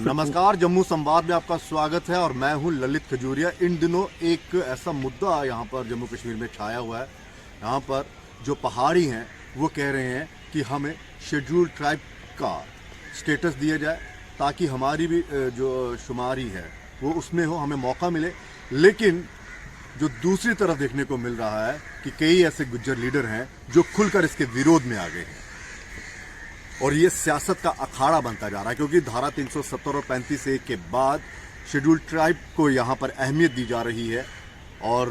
नमस्कार, जम्मू संवाद में आपका स्वागत है और मैं हूं ललित खजूरिया। इन दिनों एक ऐसा मुद्दा यहां पर जम्मू कश्मीर में छाया हुआ है। यहां पर जो पहाड़ी हैं वो कह रहे हैं कि हमें शेड्यूल्ड ट्राइब का स्टेटस दिया जाए ताकि हमारी भी जो शुमारी है वो उसमें हो, हमें मौका मिले। लेकिन जो दूसरी तरफ देखने को मिल रहा है कि कई ऐसे गुज्जर लीडर हैं जो खुलकर इसके विरोध में आ गए हैं और ये सियासत का अखाड़ा बनता जा रहा है, क्योंकि धारा 370 और 35A के बाद शेड्यूल्ड ट्राइब को यहाँ पर अहमियत दी जा रही है और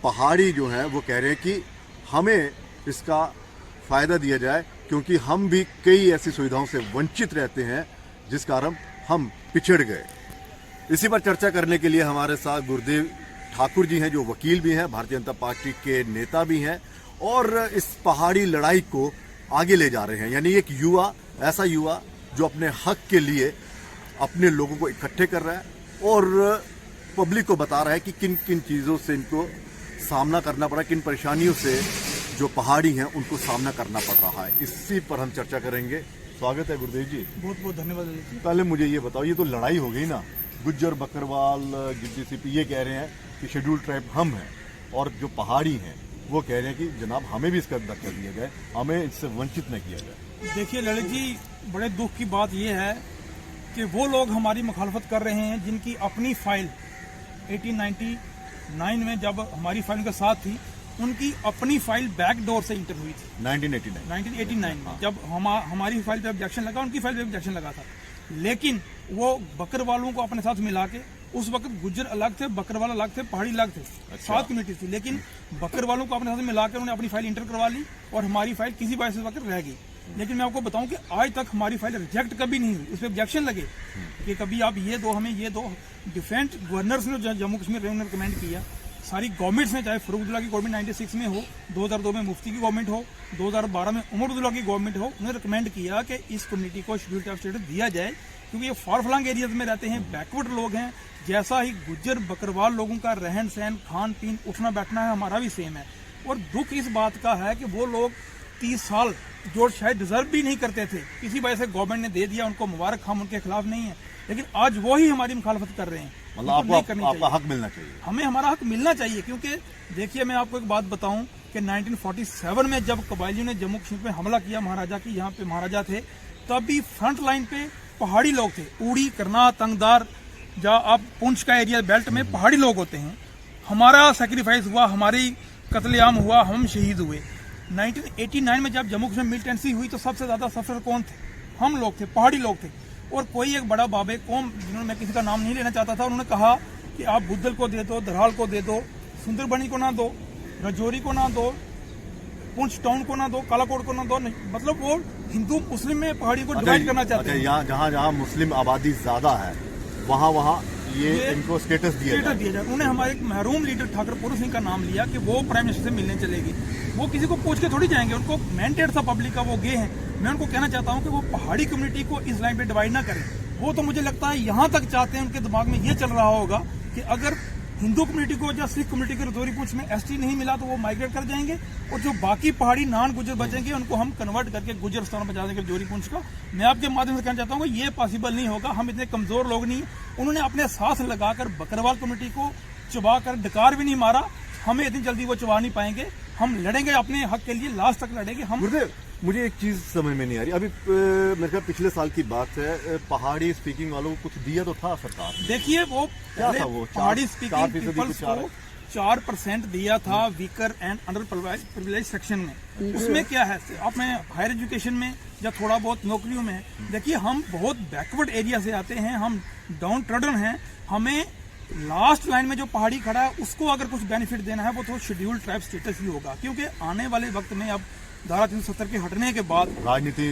पहाड़ी जो हैं वो कह रहे हैं कि हमें इसका फ़ायदा दिया जाए, क्योंकि हम भी कई ऐसी सुविधाओं से वंचित रहते हैं जिस कारण हम पिछड़ गए। इसी पर चर्चा करने के लिए हमारे साथ गुरुदेव ठाकुर जी हैं, जो वकील भी हैं, भारतीय जनता पार्टी के नेता भी हैं और इस पहाड़ी लड़ाई को आगे ले जा रहे हैं। यानी एक ऐसा युवा जो अपने हक के लिए अपने लोगों को इकट्ठे कर रहा है और पब्लिक को बता रहा है कि किन किन चीज़ों से इनको सामना करना पड़ा, किन परेशानियों से जो पहाड़ी हैं उनको सामना करना पड़ रहा है। इसी पर हम चर्चा करेंगे। स्वागत है गुरुदेव जी। बहुत बहुत धन्यवाद जी। पहले मुझे ये बताओ, ये तो लड़ाई हो गई ना, गुज्जर बकरवाल गिद्दी सिपी ये कह रहे हैं कि शेड्यूल ट्राइब हम हैं और जो पहाड़ी हैं वो कह रहे हैं कि जनाब हमें भी इसका दर्जा दिया जाए, हमें इससे वंचित न किया जाए। देखिए ललित जी, बड़े दुख की बात यह है कि वो लोग हमारी मुखालफत कर रहे हैं जिनकी अपनी फाइल 1899 में जब हमारी फाइल के साथ थी, उनकी अपनी फाइल बैक डोर से इंटर हुई थी 1989 में। जब हमारी फाइल पे ऑब्जेक्शन लगा, उनकी फाइल पे ऑब्जेक्शन लगा था, लेकिन वो बकरवालों को अपने साथ मिला के, उस वक्त गुज्जर अलग थे, बकरवाल अलग थे, पहाड़ी अलग थे, 7 कम्युनिटी थी, लेकिन बकरवालों को अपने साथ मिला कर उन्होंने अपनी फाइल इंटर करवा ली और हमारी फाइल किसी वजह से वक्त रह गई। लेकिन मैं आपको बताऊं कि आज तक हमारी फाइल रिजेक्ट कभी नहीं हुई, उस पर ऑब्जेक्शन लगे कि कभी आप ये दो, हमें ये दो। डिफरेंट गवर्नर्स ने जम्मू कश्मीर ने रिकमेंड किया, सारी गवर्नमेंट्स ने, चाहे फरूख अब्दुल्ला की गवर्नमेंट 96 में हो, 2002 में मुफ्ती की गवर्नमेंट हो, 2012 में उमर अब्दुल्ला की गवर्नमेंट हो, उन्होंने रिकमेंड किया कि इस कम्युनिटी को शेड्यूल्ड ट्राइब स्टेटस दिया जाए, क्योंकि ये फार फ्लंग एरियाज में रहते हैं, बैकवर्ड लोग हैं। जैसा ही गुज्जर बकरवाल लोगों का रहन सहन, खान पीन, उठना बैठना है, हमारा भी सेम है। और दुख इस बात का है कि वो लोग 30 साल जो शायद डिजर्व भी नहीं करते थे, किसी वजह से गवर्नमेंट ने दे दिया, उनको मुबारक, हम उनके खिलाफ नहीं है, लेकिन आज वो ही हमारी मुखालफत कर रहे हैं। मतलब आपका हक मिलना चाहिए, हमें हमारा हक मिलना चाहिए। क्योंकि देखिए, मैं आपको एक बात बताऊं कि 1947 में जब कबायलियों ने जम्मू कश्मीर में हमला किया, महाराजा की, यहाँ पे महाराजा थे, तभी फ्रंट लाइन पे पहाड़ी लोग थे। उड़ी, करना, तंगदार, जहाँ आप पुंछ का एरिया बेल्ट में पहाड़ी लोग होते हैं। हमारा सेक्रीफाइस हुआ, हमारी कत्लेआम हुआ, हम शहीद हुए। 1989 में जब जम्मू कश्मीर मिलिटेंसी हुई तो सबसे ज्यादा सफर कौन थे? हम लोग थे, पहाड़ी लोग थे। और कोई एक बड़ा बाबे कौम, जिन्होंने, मैं किसी का नाम नहीं लेना चाहता था, उन्होंने कहा कि आप बुद्धल को दे दो, दरहाल को दे दो, सुंदरबनी को ना दो, रजौरी को ना दो, पुंछ टाउन को ना दो, कालाकोट को ना दो। मतलब वो हिंदू मुस्लिम में पहाड़ी को डिवाइड करना चाहते हैं। यहाँ जहाँ मुस्लिम आबादी ज्यादा है वहाँ ये इनको स्टेटस दिया जाए। उन्हें हमारे एक महरूम लीडर ठाकुर पुरू सिंह का नाम लिया कि वो प्राइम मिनिस्टर से मिलने चलेगी। वो किसी को पूछ के थोड़ी जाएंगे, उनको मैंडेट था पब्लिक का, वो गए हैं। मैं उनको कहना चाहता हूँ कि वो पहाड़ी कम्युनिटी को इस लाइन पे डिवाइड ना करें। वो तो मुझे लगता है यहाँ तक चाहते हैं, उनके दिमाग में ये चल रहा होगा कि अगर हिंदू कम्युनिटी को या सिख कम्युनिटी के रजौरी पुंछ में एसटी नहीं मिला तो वो माइग्रेट कर जाएंगे, और जो बाकी पहाड़ी नॉन गुजर बचेंगे उनको हम कन्वर्ट करके गुजर स्थान बचा देंगे रजौरी पुंछ का। मैं आपके माध्यम से कहना चाहता हूँ ये पॉसिबल नहीं होगा। हम इतने कमजोर लोग नहीं। उन्होंने अपने साथ लगाकर बकरवाल कम्युनिटी को चबा कर डकार भी नहीं मारा। हमें इतनी जल्दी वो चबा नहीं पाएंगे। हम लड़ेंगे अपने हक के लिए, लास्ट तक लड़ेंगे हम। मुझे एक चीज समझ में नहीं आ रही। अभी मेरे ख्याल पिछले साल की बात है, पहाड़ी स्पीकिंग वालों को कुछ दिया तो था सरकार। देखिए वो क्या था, वो पहाड़ी स्पीकिंग पीपल्स को 4% दिया था weaker and under privilege section में। उसमें क्या है, आपने हायर एजुकेशन में या थोड़ा बहुत नौकरियों में, देखिए हम बहुत बैकवर्ड एरिया से आते हैं, हम डाउन ट्रडन हैं। हमें लास्ट लाइन में जो पहाड़ी खड़ा है उसको अगर कुछ बेनिफिट देना है वो तो शेड्यूल्ड ट्राइब स्टेटस ही होगा। क्योंकि आने वाले वक्त में अब धारा 370 के हटने के बाद राजनीति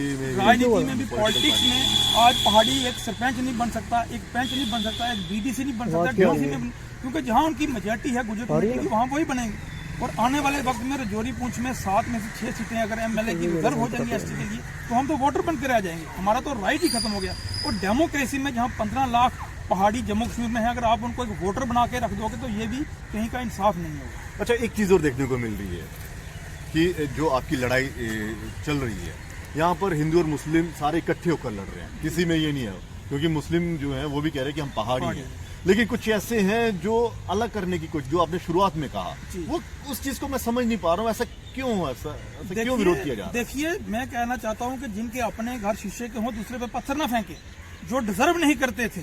में भी, पॉलिटिक्स में आज पहाड़ी एक सरपंच नहीं बन सकता, एक पंच नहीं बन सकता, एक बीडीसी नहीं बन सकता, डीसी में, क्योंकि जहां उनकी मेजॉरिटी है गुजर कम्युनिटी की, वहां वही बनेंगे। और आने वाले वक्त में रजौरी पुंछ में 7 में से 6 सीटें अगर एमएलए की रिजर्व हो जाएंगी एसटी के लिए, तो हम तो वोटर बन के रह जाएंगे। हमारा तो राइट ही खत्म हो गया। और डेमोक्रेसी में जहाँ 15 लाख पहाड़ी जम्मू कश्मीर में है, अगर आप उनको एक वोटर बना के रख दोगे तो ये भी कहीं का इंसाफ नहीं होगा। अच्छा, एक चीज और देखने को मिल रही है कि जो आपकी लड़ाई चल रही है, यहाँ पर हिंदू और मुस्लिम सारे इकट्ठे होकर लड़ रहे हैं। किसी में ये नहीं है क्योंकि मुस्लिम जो है वो भी कह रहे हैं कि हम पहाड़ी हैं, लेकिन कुछ ऐसे हैं जो अलग करने की कोशिश, जो आपने शुरुआत में कहा, वो उस चीज को मैं समझ नहीं पा रहा हूँ, ऐसा क्यों क्यों विरोध किया जा रहा है? देखिए, मैं कहना चाहता हूँ कि जिनके अपने घर शीशे के हों, दूसरे पे पत्थर ना फेंके। जो डिजर्व नहीं करते थे,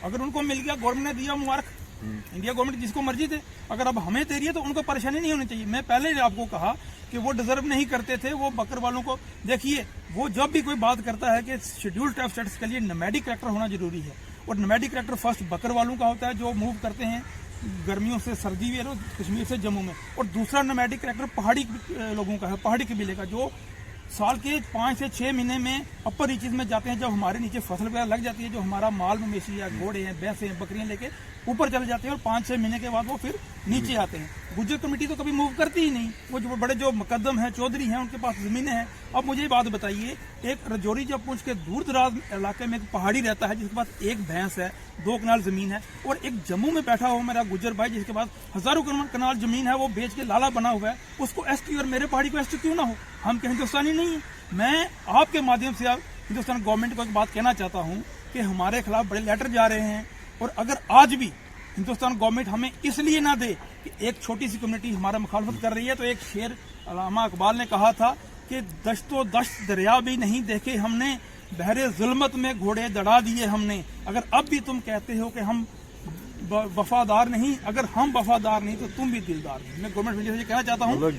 अगर उनको मिल गया, गवर्नमेंट ने दिया, मुबारक। इंडिया गवर्नमेंट जिसको मर्जी दे, अगर अब हमें दे रही है तो उनको परेशानी नहीं होनी चाहिए। मैं पहले ही आपको कहा कि वो डिजर्व नहीं करते थे, वो बकर वालों को देखिए, वो जब भी कोई बात करता है कि शेड्यूल्ड ट्राइब स्टेटस के लिए नोमैडिक कैरेक्टर होना जरूरी है, और नोमैडिक कैरेक्टर फर्स्ट बकर वालों का होता है जो मूव करते हैं गर्मियों से सर्दी में, कश्मीर से जम्मू में, और दूसरा नोमैडिक कैरेक्टर पहाड़ी लोगों का है, पहाड़ी कबीले का, जो साल के 5 से 6 महीने में अपर रीचेज में जाते हैं। जब हमारे नीचे फसल वगैरह लग जाती है, जो हमारा माल मवेशी है, घोड़े हैं, भैंसे हैं, बकरियां लेके ऊपर चले जाते हैं, और 5-6 महीने के बाद वो फिर नीचे आते हैं। गुज्जर कमेटी तो कभी मूव करती ही नहीं। वो जो बड़े जो मुकद्दम हैं, चौधरी हैं, उनके पास जमीनें हैं। अब मुझे बात बताइए, एक रजौरी जब पूछ के दूर दराज इलाके में एक पहाड़ी रहता है जिसके पास एक भैंस है, 2 कनाल जमीन है, और एक जम्मू में बैठा हुआ मेरा गुज्जर भाई जिसके पास हजारों कनाल जमीन है, वो बेच के लाला बना हुआ है, उसको एसटी और मेरे पहाड़ी को एसटी क्यों ना हो? हम क्या हिंदुस्तानी नहीं है? मैं आपके माध्यम से हिंदुस्तान गवर्नमेंट को एक बात कहना चाहता हूं कि हमारे खिलाफ बड़े लेटर जा रहे हैं, और अगर आज भी हिंदुस्तान गवर्नमेंट हमें इसलिए ना दे कि एक छोटी सी कम्युनिटी हमारा मुखालफत कर रही है, तो एक शेर अल्लामा इकबाल ने कहा था कि दश्तो दश्त दरिया भी नहीं देखे हमने, बहरे जुल्मत में घोड़े दड़ा दिए हमने। अगर अब भी तुम कहते हो कि हम वफादार नहीं, अगर हम वफादार नहीं तो तुम भी दिलदार नहीं। मैं गवर्नमेंट इंडिया से कहना चाहता हूँ,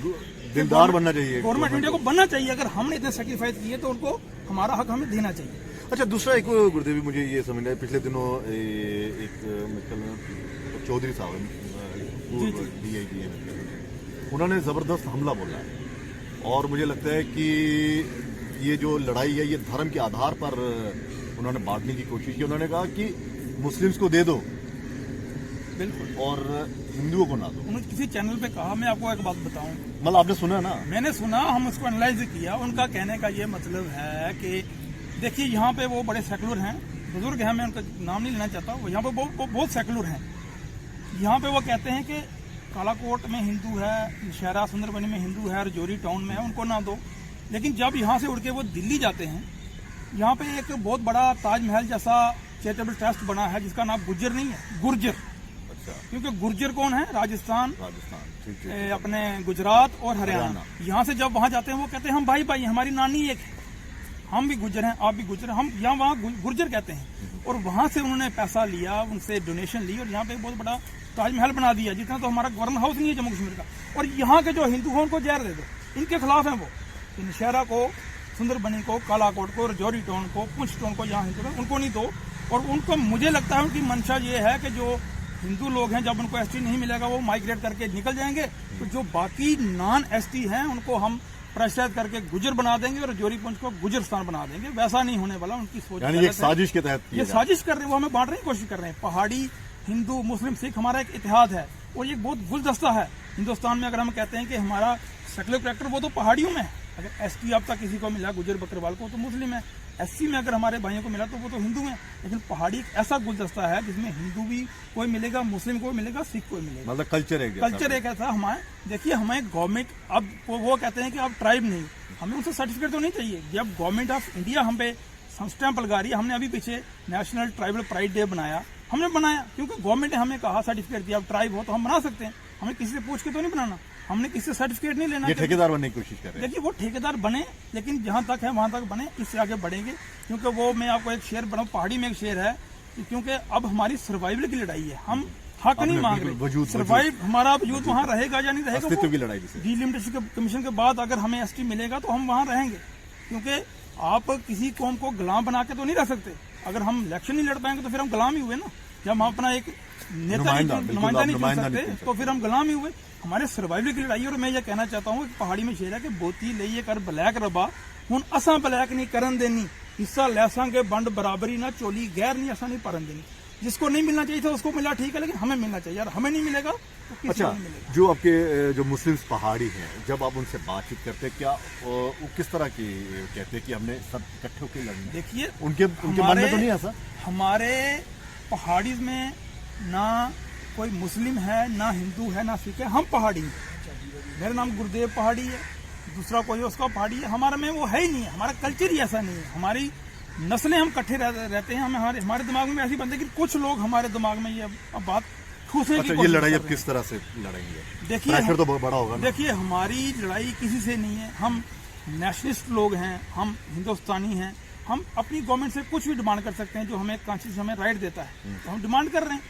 दिलदार बनना चाहिए, गवर्नमेंट इंडिया को बनना चाहिए। अगर हमने इतने सेक्रीफाइस किए तो उनको हमारा हक हमें देना चाहिए। अच्छा, दूसरा एक गुरुदेव मुझे ये समझना है, पिछले दिनों एक चौधरी साहब DIG उन्होंने जबरदस्त हमला बोला है, और मुझे लगता है कि ये जो लड़ाई है ये धर्म के आधार पर उन्होंने बांटने की कोशिश की। उन्होंने कहा कि मुस्लिम्स को दे दो, बिल्कुल, और हिंदुओं को ना दो। उन्होंने किसी चैनल पे कहा, मैं आपको एक बात बताऊं, मतलब आपने सुना ना? मैंने सुना, हम उसको एनालाइज किया। उनका कहने का ये मतलब है कि देखिए, यहाँ पे वो बड़े सेकुलर हैं, बुजुर्ग हैं, मैं उनका नाम नहीं लेना चाहता, यहाँ पे बहुत सेकुलर हैं। यहाँ पे वो कहते हैं कि कालाकोट में हिंदू है, शहरा सुंदरबनी में हिंदू है, रजौरी टाउन में है, उनको ना दो। लेकिन जब यहाँ से उड़ के वो दिल्ली जाते हैं, यहाँ पे एक बहुत बड़ा ताजमहल जैसा चैरिटेबल ट्रस्ट बना है जिसका नाम गुज्जर नहीं है, गुर्जर। अच्छा। क्योंकि गुर्जर कौन है? राजस्थान, अपने गुजरात और हरियाणा। यहाँ से जब वहाँ जाते हैं वो कहते हैं हम भाई भाई, हमारी नानी एक है, हम भी गुज्जर हैं, आप भी गुज्जर हैं, हम यहाँ वहाँ गुर्जर कहते हैं। और वहाँ से उन्होंने पैसा लिया, उनसे डोनेशन ली, और यहाँ पे बहुत बड़ा ताजमहल बना दिया, जितना तो हमारा गवर्नर हाउस नहीं है जम्मू कश्मीर का। और यहाँ के जो हिंदू हैं उनको जहर दे दो, इनके खिलाफ हैं वो। नौशहरा को, सुंदरबनी को, कालाकोट को, रजौरी टाउन को, पुंछ टाउन को, यहाँ हिंदू उनको नहीं दो। और उनको, मुझे लगता है उनकी मंशा ये है कि जो हिंदू लोग हैं, जब उनको एसटी नहीं मिलेगा वो माइग्रेट करके निकल जाएंगे, तो जो बाकी नॉन एसटी हैं उनको हम प्रेशराइज करके गुजर बना देंगे और रजौरी पुंछ को गुजरस्तान बना देंगे। वैसा नहीं होने वाला, उनकी सोच यानी एक साजिश के तहत ये साजिश कर रहे हैं, वो हमें बांटने की कोशिश कर रहे हैं। पहाड़ी, हिंदू, मुस्लिम, सिख हमारा एक इतिहाद है, और ये बहुत गुलदस्ता है हिंदुस्तान में। अगर हम कहते हैं कि हमारा सेकुलर कैरेक्टर, वो तो पहाड़ियों में है। अगर एसटी अब तक किसी को मिला गुजर बकरवाल को, तो मुस्लिम है। एससी में अगर हमारे भाइयों को मिला तो वो तो हिंदू है। लेकिन पहाड़ी एक ऐसा गुलदस्ता है जिसमें हिंदू भी कोई मिलेगा, मुस्लिम को मिलेगा, सिख को मिलेगा। मतलब कल्चर एक ऐसा हमारे, देखिए हमें गवर्नमेंट, अब वो कहते हैं कि आप ट्राइब नहीं, हमें उनसे सर्टिफिकेट तो नहीं चाहिए। जब गवर्नमेंट ऑफ इंडिया हम पे स्टैंप लगा रही है, हमने अभी पीछे नेशनल ट्राइबल प्राइड डे बनाया, हमने बनाया क्योंकि गवर्नमेंट ने हमें कहा सर्टिफिकेट दिया, अब ट्राइब हो तो हम बना सकते हैं। हमें किसी से पूछ के तो नहीं बनाना, हमने किसी से सर्टिफिकेट नहीं लेना। ये ठेकेदार बनने की कोशिश कर रहे हैं। देखिए, वो ठेकेदार बने, लेकिन जहां तक है वहां तक बने, इससे आगे बढ़ेंगे। क्योंकि वो, मैं आपको एक शेर बनाऊं, पहाड़ी में एक शेर है, क्योंकि अब हमारी सर्वाइवल की लड़ाई है, हम हक नहीं मांग रहे। सर्वाइव, हमारा वजूद वहाँ रहेगा या नहीं रहेगा, अस्तित्व की लड़ाई। डिलिमिटेशन कमीशन के बाद अगर हमें एसटी मिलेगा तो हम वहाँ रहेंगे, क्योंकि आप किसी कौम को गुलाम बना के तो नहीं रह सकते। अगर हम इलेक्शन नहीं लड़ पाएंगे तो फिर हम गुलाम ही हुए ना। जब हम अपना एक नेता नुमाइंदा नहीं चुन सकते तो फिर हम गुलाम ही हुए। हमारे सर्वाइवल की लड़ाई। और मैं ये कहना चाहता हूँ, पहाड़ी में शेर है कि बोती लइए कर ब्लैक रबा, हुन असा ब्लैक नहीं करन देनी, हिस्सा लैसांगे बंड बराबरी ना, चोली गैर नहीं असा नहीं परन देनी। जिसको नहीं मिलना चाहिए था उसको मिला, ठीक है, लेकिन हमें मिलना चाहिए। यार हमें नहीं मिलेगा तो किसी को नहीं मिलेगा। जो आपके जो मुस्लिम्स पहाड़ी हैं, जब आप उनसे बातचीत करते हैं, क्या वो किस तरह की कहते हैं कि हमने सब इकट्ठे होकर लड़ना? देखिए, उनके मन में तो नहीं ऐसा। हमारे पहाड़ी में ना कोई मुस्लिम है, ना हिंदू है, ना सिख है, हम पहाड़ी हैं। मेरा नाम गुरुदेव पहाड़ी है, दूसरा कोई उसका पहाड़ी है। हमारा में वो है ही नहीं है, हमारा कल्चर ही ऐसा नहीं है। हमारी नस्लें हम इकट्ठे रहते हैं, हमारे दिमाग में ऐसी बनती है कि कुछ लोग हमारे दिमाग में ये अब बात ठूसने की अच्छा, ये कोशिश लड़ाई कर अब रहे किस तरह से लड़ेंगे? देखिए, प्रेशर तो बहुत बड़ा होगा ना। देखिए, हमारी लड़ाई किसी से नहीं है। हम नेशनलिस्ट लोग हैं, हम हिंदुस्तानी हैं, हम अपनी गवर्नमेंट से कुछ भी डिमांड कर सकते हैं जो हमें कॉन्स्टिट्यूशन हमें राइट देता है, तो हम डिमांड कर रहे हैं।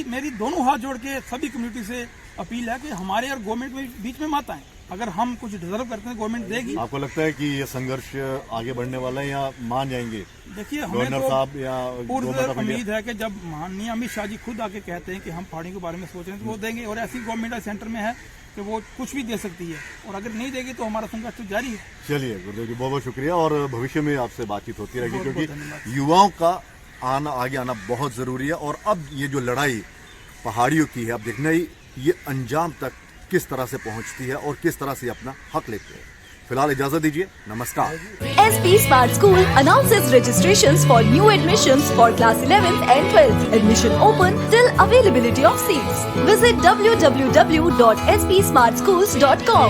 मेरी दोनों हाथ जोड़ के सभी कम्युनिटी से अपील है कि हमारे और गवर्नमेंट में बीच में मत आए। अगर हम कुछ डिजर्व करते हैं गवर्नमेंट देगी। आपको लगता है कि ये संघर्ष आगे बढ़ने वाला है या मान जाएंगे? देखिए, हमें गवर्नर तो साहब या पूर्ण उम्मीद है कि जब माननीय अमित शाह जी खुद आके कहते हैं कि हम पहाड़ियों के बारे में सोच रहे हैं तो वो देंगे, और ऐसी गवर्नमेंट सेंटर में है कि वो कुछ भी दे सकती है, और अगर नहीं देगी तो हमारा संघर्ष तो जारी है। चलिए गुरुदेव जी, बहुत बहुत शुक्रिया, और भविष्य में आपसे बातचीत होती रहेगी, बहुत क्योंकि धन्यवाद। युवाओं का आगे आना बहुत जरूरी है। और अब ये जो लड़ाई पहाड़ियों की है, अब देखना ही ये अंजाम तक किस तरह से पहुंचती है और किस तरह से अपना हक लेते हैं। फिलहाल इजाजत दीजिए, नमस्कार। SP Smart School announces registrations for new admissions for class 11th and 12th. Admission open till availability of seats. Visit www.spsmartschools.com.